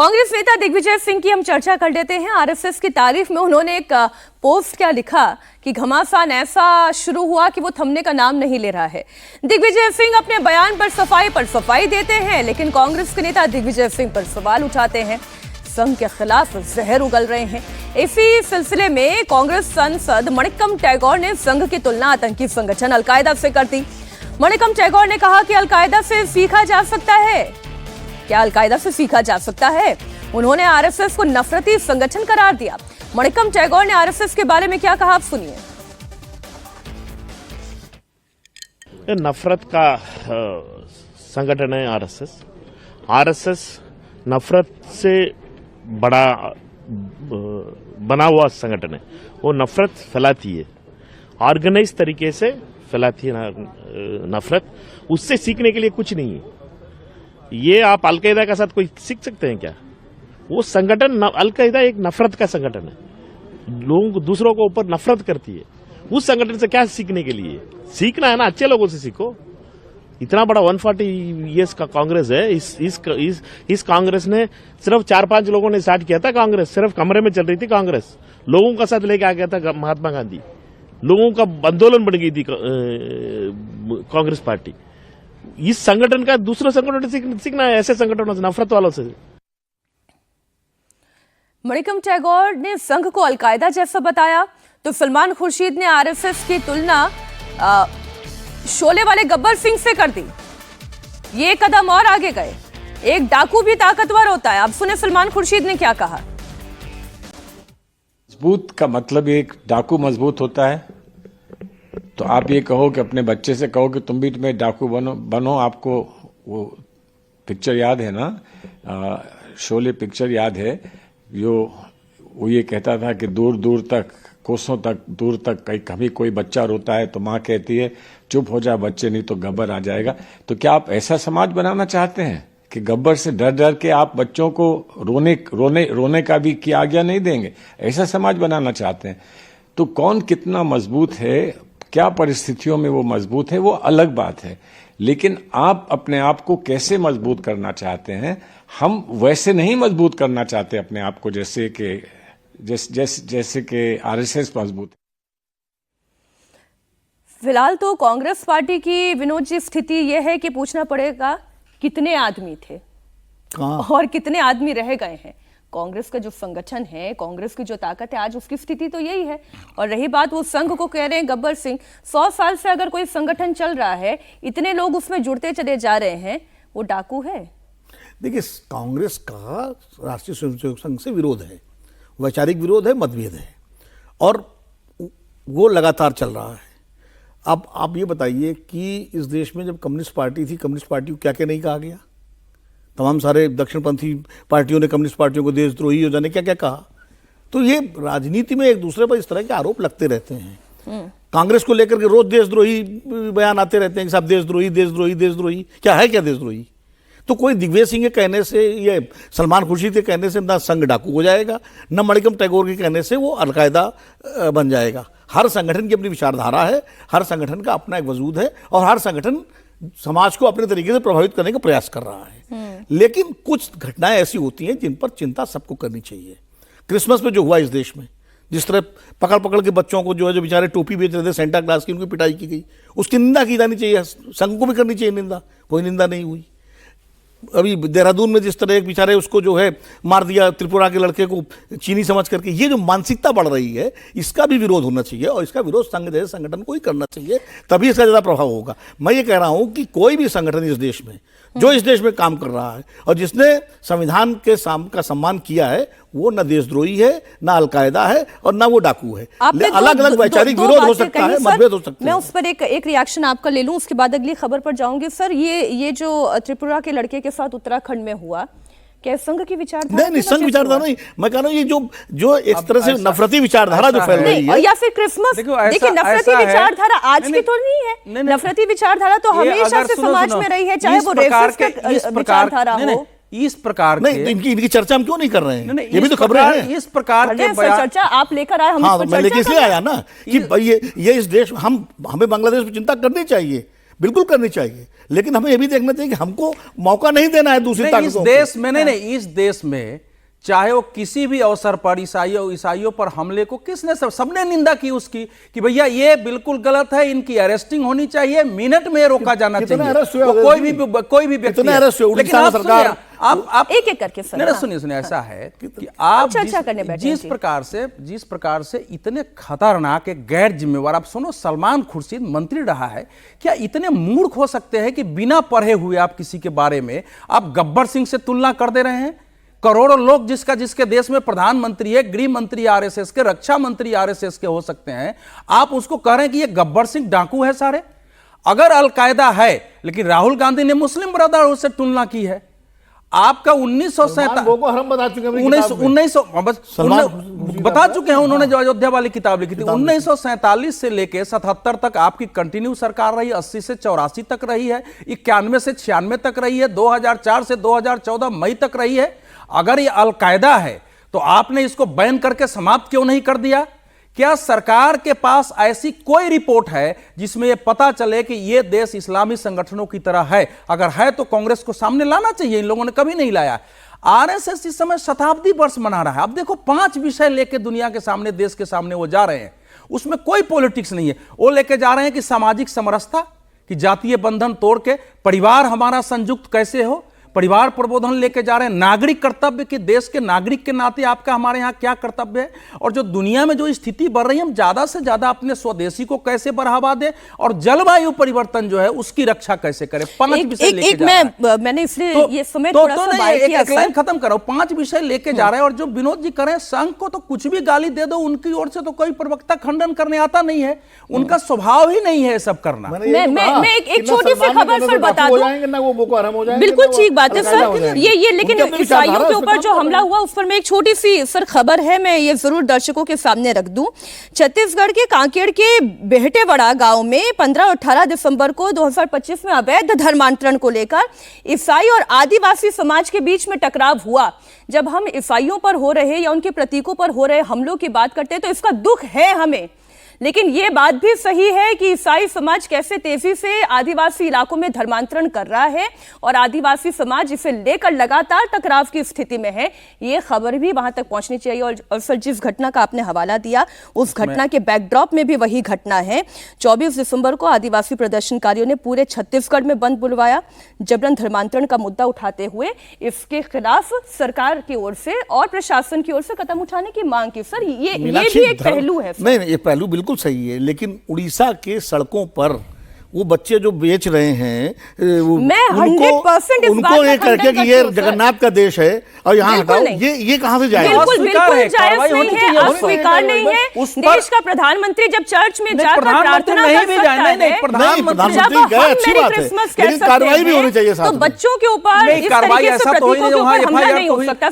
कांग्रेस नेता दिग्विजय सिंह की हम चर्चा कर लेते हैं। आरएसएस की तारीफ में उन्होंने एक पोस्ट क्या लिखा कि घमासान ऐसा शुरू हुआ कि वो थमने का नाम नहीं ले रहा है। दिग्विजय सिंह अपने बयान पर सफाई देते हैं, लेकिन कांग्रेस के नेता दिग्विजय सिंह पर सवाल उठाते हैं। संघ के खिलाफ जहर उगल रहे हैं। इसी सिलसिले में कांग्रेस सांसद मणिक्कम टैगोर ने संघ की तुलना आतंकी संगठन अलकायदा से कर दी। मणिक्कम टैगोर ने कहा कि अलकायदा से सीखा जा सकता है। क्या अलकायदा से सीखा जा सकता है? उन्होंने आरएसएस को नफरती संगठन करार दिया। मणिक्कम टैगोर ने आरएसएस के बारे में क्या कहा, आप सुनिए। नफरत का संगठन है आरएसएस। आरएसएस नफरत से बना हुआ संगठन है। वो नफरत फैलाती है, ऑर्गेनाइज तरीके से फैलाती है नफरत। उससे सीखने के लिए कुछ नहीं है। ये आप अलकायदा के साथ कोई सीख सकते हैं क्या? वो संगठन अलकायदा एक नफरत का संगठन है, लोगों को दूसरों को ऊपर नफरत करती है। उस संगठन से क्या सीखने के लिए? सीखना है ना, अच्छे लोगों से सीखो। इतना बड़ा 140 ईयर्स का कांग्रेस है। इस कांग्रेस ने सिर्फ 4-5 लोगों ने स्टार्ट किया था। कांग्रेस सिर्फ कमरे में चल रही थी। कांग्रेस लोगों का साथ लेके आ गया था महात्मा गांधी। लोगों का आंदोलन बन गई थी कांग्रेस पार्टी। इस संगठन का दूसरे संगठन से सीखना है, ऐसे संगठनों से, नफरत वालों से। मणिक्कम टैगोर ने संघ को अलकायदा जैसा बताया, तो सलमान खुर्शीद ने आरएसएस की तुलना शोले वाले गब्बर सिंह से कर दी। ये कदम और आगे गए। एक डाकू भी ताकतवर होता है। अब सुने सलमान खुर्शीद ने क्या कहा। मजबूत का मतलब एक डाकू मजबूत होता है। तो आप ये कहो कि अपने बच्चे से कहो कि तुम भी तुम्हें डाकू बनो। आपको वो पिक्चर याद है ना, शोले पिक्चर याद है, वो ये कहता था कि दूर दूर तक, कोसों तक दूर तक कभी कोई बच्चा रोता है तो माँ कहती है चुप हो जा बच्चे, नहीं तो गब्बर आ जाएगा। तो क्या आप ऐसा समाज बनाना चाहते हैं कि गब्बर से डर डर के आप बच्चों को रोने का भी की आज्ञा नहीं देंगे? ऐसा समाज बनाना चाहते हैं? तो कौन कितना मजबूत है, क्या परिस्थितियों में वो मजबूत है, वो अलग बात है। लेकिन आप अपने आप को कैसे मजबूत करना चाहते हैं? हम वैसे नहीं मजबूत करना चाहते अपने आप को जैसे कि आरएसएस मजबूत है। फिलहाल तो कांग्रेस पार्टी की विनोद जी स्थिति यह है कि पूछना पड़ेगा कितने आदमी थे और कितने आदमी रह गए हैं। कांग्रेस का जो संगठन है, कांग्रेस की जो ताकत है, आज उसकी स्थिति तो यही है। और रही बात वो संघ को कह रहे हैं गब्बर सिंह, 100 साल से अगर कोई संगठन चल रहा है, इतने लोग उसमें जुड़ते चले जा रहे हैं, वो डाकू है। देखिए, कांग्रेस का राष्ट्रीय स्वयंसेवक संघ से विरोध है, वैचारिक विरोध है, मतभेद है, और वो लगातार चल रहा है। अब आप ये बताइए कि इस देश में जब कम्युनिस्ट पार्टी थी, कम्युनिस्ट पार्टी को क्या क्या नहीं कहा गया? तमाम सारे दक्षिणपंथी पार्टियों ने कम्युनिस्ट पार्टियों को देशद्रोही हो जाने क्या क्या कहा। तो ये राजनीति में एक दूसरे पर इस तरह के आरोप लगते रहते हैं। कांग्रेस को लेकर के रोज देशद्रोही बयान आते रहते हैं कि साहब देशद्रोही देशद्रोही देशद्रोही। क्या है क्या देशद्रोही? तो कोई दिग्विजय सिंह के कहने से, ये सलमान खुर्शीद के कहने से ना संघ डाकू हो जाएगा, न मणिक्कम टैगोर के कहने से वो अलकायदा बन जाएगा। हर संगठन की अपनी विचारधारा है, हर संगठन का अपना एक वजूद है, और हर संगठन समाज को अपने तरीके से प्रभावित करने का प्रयास कर रहा है। लेकिन कुछ घटनाएं ऐसी होती हैं जिन पर चिंता सबको करनी चाहिए। क्रिसमस में जो हुआ इस देश में, जिस तरह पकड़ पकड़ के बच्चों को जो बेचारे टोपी बेच रहे थे सेंटा क्लास की, उनकी पिटाई की गई, उसकी निंदा की जानी चाहिए। संघ को भी करनी चाहिए निंदा, कोई निंदा नहीं हुई। अभी देहरादून में जिस तरह एक बेचारे उसको जो है मार दिया, त्रिपुरा के लड़के को चीनी समझ करके, ये जो मानसिकता बढ़ रही है, इसका भी विरोध होना चाहिए, और इसका विरोध संघ जैसे संगठन को ही करना चाहिए, तभी इसका ज़्यादा प्रभाव होगा। मैं ये कह रहा हूँ कि कोई भी संगठन इस देश में जो इस देश में काम कर रहा है और जिसने संविधान के का सम्मान किया है, वो न देशद्रोही है, न अलकायदा है, और न वो डाकू है। अलग अलग वैचारिक विरोध हो सकता है, मतभेद हो सकते हैं। मैं उस पर एक रिएक्शन आपका ले लूं, उसके बाद अगली खबर पर जाऊंगी। सर, ये जो त्रिपुरा के लड़के के साथ उत्तराखंड में हुआ, क्या संघ की विचारधारा? नहीं, संघ विचारधारा नहीं, मैं कह रहा हूँ ये जो एक तरह से नफरती विचारधारा जो फैल रही है, या फिर क्रिसमस। देखिए, नफरती विचारधारा आज की तो नहीं है। नफरती विचारधारा तो हमेशा से समाज में रही है, चाहे वो रेसिस्ट विचारधारा हो। इस प्रकार नहीं, इनकी चर्चा हम क्यों नहीं कर रहे हैं? ये भी तो खबरें हैं। इस प्रकार के चर्चा आप लेकर आए, हम मैं लेके इसलिए आया ना कि ये इस देश, हमें बांग्लादेश में चिंता करनी चाहिए। बिल्कुल करनी चाहिए, लेकिन हमें यह भी देखना चाहिए कि हमको मौका नहीं देना है दूसरी नहीं, इस ताकतों देश में नहीं, इस देश में चाहे वो किसी भी अवसर पर ईसाइयों पर हमले को किसने सबने निंदा की उसकी कि भैया ये बिल्कुल गलत है, इनकी अरेस्टिंग होनी चाहिए, मिनट में रोका जाना चाहिए। वो कोई भी व्यक्ति है। लेकिन आप सरकार आप एक एक करके सर, सुनिए ऐसा है कि आप चर्चा करने बैठे जिस प्रकार से इतने खतरनाक एक गैर जिम्मेवार, आप सुनो, सलमान खुर्शीद मंत्री रहा है, क्या इतने मूर्ख हो सकते हैं कि बिना पढ़े हुए आप किसी के बारे में आप गब्बर सिंह से तुलना कर दे रहे हैं? करोड़ों लोग जिसके देश में प्रधानमंत्री है, गृह मंत्री आरएसएस के, रक्षा मंत्री आरएसएस के हो सकते हैं, आप उसको कह रहे हैं कि ये गब्बर सिंह डाकू है सारे। अगर अलकायदा है, लेकिन राहुल गांधी ने मुस्लिम ब्रदरहुड से तुलना की है। आपका 1947 बता चुके हैं उन्होंने, जो अयोध्या वाली किताब लिखी थी, 1947 से लेके 77 तक आपकी कंटिन्यू सरकार रही, 80 से 84 तक रही है, 91 से 96 तक रही है, 2004 से 2014 मई तक रही है। अगर ये अलकायदा है तो आपने इसको बैन करके समाप्त क्यों नहीं कर दिया? क्या सरकार के पास ऐसी कोई रिपोर्ट है जिसमें यह पता चले कि यह देश इस्लामी संगठनों की तरह है? अगर है तो कांग्रेस को सामने लाना चाहिए, इन लोगों ने कभी नहीं लाया। आरएसएस इस समय शताब्दी वर्ष मना रहा है। अब देखो 5 विषय लेके दुनिया के सामने, देश के सामने वो जा रहे हैं, उसमें कोई पॉलिटिक्स नहीं है। वो लेके जा रहे हैं कि सामाजिक समरसता, कि जातीय बंधन तोड़ के परिवार हमारा संयुक्त कैसे हो, परिवार प्रबोधन लेके जा रहे हैं, नागरिक कर्तव्य कि देश के नागरिक के नाते आपका हमारे यहाँ क्या कर्तव्य है, और जो दुनिया में जो स्थिति बढ़ रही है, हम ज्यादा से ज्यादा अपने स्वदेशी को कैसे बढ़ावा दें, और जलवायु परिवर्तन जो है उसकी रक्षा कैसे करें। 5 विषय लेके जा रहा है। मैंने इसलिए ये समय थोड़ा सा बाहर किया, एक लाइन खत्म करो। 5 विषय लेके जा रहे हैं, और जो विनोद जी करें, संघ को तो कुछ भी गाली दे दो, उनकी ओर से तो कोई प्रवक्ता खंडन करने आता नहीं है, उनका स्वभाव ही नहीं है सब करना। मैं एक छोटी सी खबर सर बता दूं, बिल्कुल ठीक बात है सर, ये लेकिन ईसाइयों के ऊपर जो हमला हुआ उस पर मैं एक छोटी सी सर खबर है, मैं ये जरूर दर्शकों के सामने रख दूं। छत्तीसगढ़ के कांकेर के बेहटेवड़ा गांव में 15 और 18 दिसंबर को 2025 में अवैध धर्मांतरण को लेकर ईसाई और आदिवासी समाज के बीच में टकराव हुआ। जब हम ईसाइयों पर हो रहे या उनके प्रतीकों पर हो रहे हमलों की बात करते हैं तो इसका दुख है हमें, लेकिन ये बात भी सही है कि ईसाई समाज कैसे तेजी से आदिवासी इलाकों में धर्मांतरण कर रहा है और आदिवासी समाज इसे लेकर लगातार टकराव की स्थिति में है। ये खबर भी वहां तक पहुंचनी चाहिए। और सर, जिस घटना का आपने हवाला दिया, उस घटना के बैकड्रॉप में भी वही घटना है। 24 दिसंबर को आदिवासी प्रदर्शनकारियों ने पूरे छत्तीसगढ़ में बंद बुलवाया, जबरन धर्मांतरण का मुद्दा उठाते हुए इसके खिलाफ सरकार की ओर से और प्रशासन की ओर से कदम उठाने की मांग की। सर, ये भी एक पहलू है। नहीं, ये पहलू बिल्कुल सही है, लेकिन उड़ीसा के सड़कों पर वो बच्चे जो बेच रहे हैं, मैं 100% उनको ये करके कि ये जगन्नाथ का देश है और यहाँ हटाओ, ये कहां से जाएगा? बिल्कुल जायज नहीं है, अस्वीकार नहीं है। देश का प्रधानमंत्री जब चर्च में जाकर प्रार्थना कर सकता है, प्रधानमंत्री गए, अच्छी बात है, लेकिन कार्रवाई भी होनी चाहिए। तो बच्चों के ऊपर इस तरीके से प्रतीकों के ऊपर हमला नहीं हो सकता।